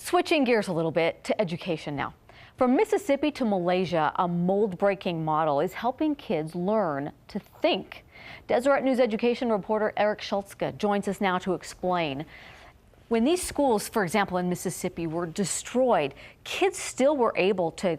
Switching gears a little bit to education now. From Mississippi to Malaysia, a mold-breaking model is helping kids learn to think. Deseret News education reporter Eric Schultzke joins us now to explain. When these schools, for example, in Mississippi were destroyed, kids still were able to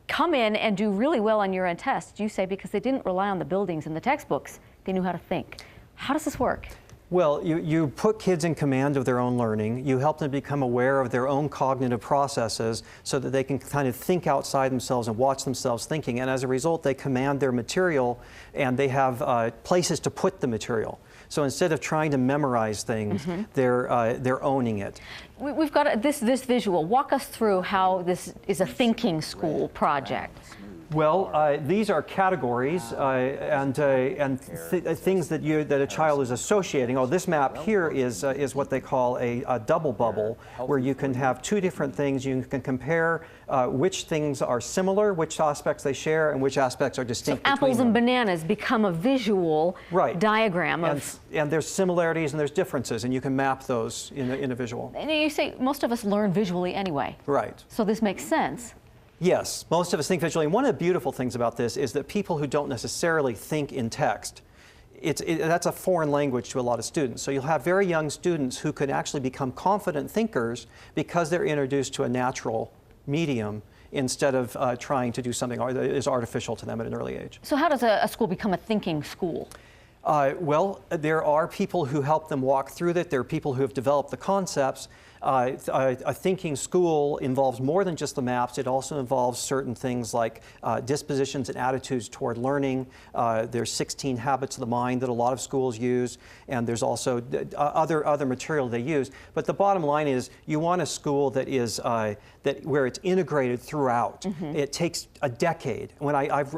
come in and do really well on year-end tests, you say, because they didn't rely on the buildings and the textbooks. They knew how to think. How does this work? Well, you put kids in command of their own learning. You help them become aware of their own cognitive processes so that they can kind of think outside themselves and watch themselves thinking. And as a result, they command their material and they have places to put the material. So instead of trying to memorize things, they're owning it. We've got this visual. Walk us through how this is a thinking school project. Well, these are categories and things that a child is associating. Oh, this map here is what they call a double bubble, where you can have two different things. You can compare which things are similar, which aspects they share, and which aspects are distinct. So apples and bananas become a visual diagram of. And there's similarities and there's differences, and you can map those in a visual. And you say most of us learn visually anyway. Right. So this makes sense. Yes, most of us think visually. And one of the beautiful things about this is that people who don't necessarily think in text, that's a foreign language to a lot of students. So you'll have very young students who could actually become confident thinkers because they're introduced to a natural medium instead of trying to do something that is artificial to them at an early age. So how does a school become a thinking school? Well, there are people who help them walk through that. There are people who have developed the concepts. A thinking school involves more than just the maps. It also involves certain things like dispositions and attitudes toward learning. There's 16 habits of the mind that a lot of schools use, and there's also other material they use. But the bottom line is you want a school that is where it's integrated throughout. It takes a decade. When I've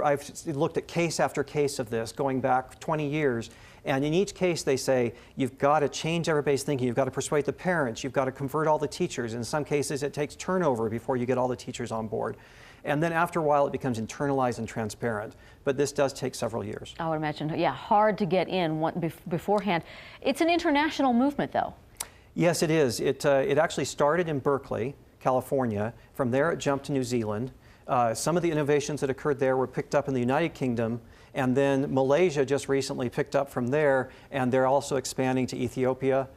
looked at case after case of this going back 20 years, and in each case they say, you've got to change everybody's thinking, you've got to persuade the parents, you've got to convert all the teachers. In some cases it takes turnover before you get all the teachers on board. And then after a while it becomes internalized and transparent. But this does take several years. I would imagine, yeah, hard to get in beforehand. It's an international movement though. Yes, it is. It actually started in Berkeley, California. From there it jumped to New Zealand. Some of the innovations that occurred there were picked up in the United Kingdom, and then Malaysia just recently picked up from there, and they're also expanding to Ethiopia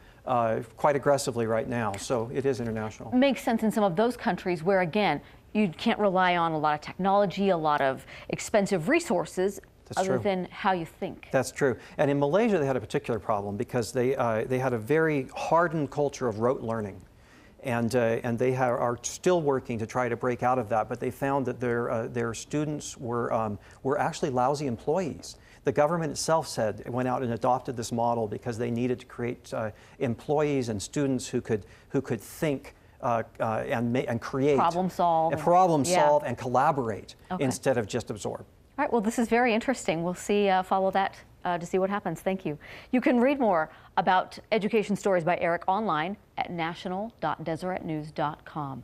quite aggressively right now, so it is international. Makes sense in some of those countries where, again, you can't rely on a lot of technology, a lot of expensive resources. That's other true. than how you think. That's true. And in Malaysia, they had a particular problem because they had a very hardened culture of rote learning. And they are still working to try to break out of that, but they found that their students were actually lousy employees. The government itself went out and adopted this model because they needed to create employees and students who could think and create, problem solve, and collaborate instead of just absorb. All right, well, this is very interesting. We'll see, follow that to see what happens. Thank you. You can read more about education stories by Eric online at national.deseretnews.com.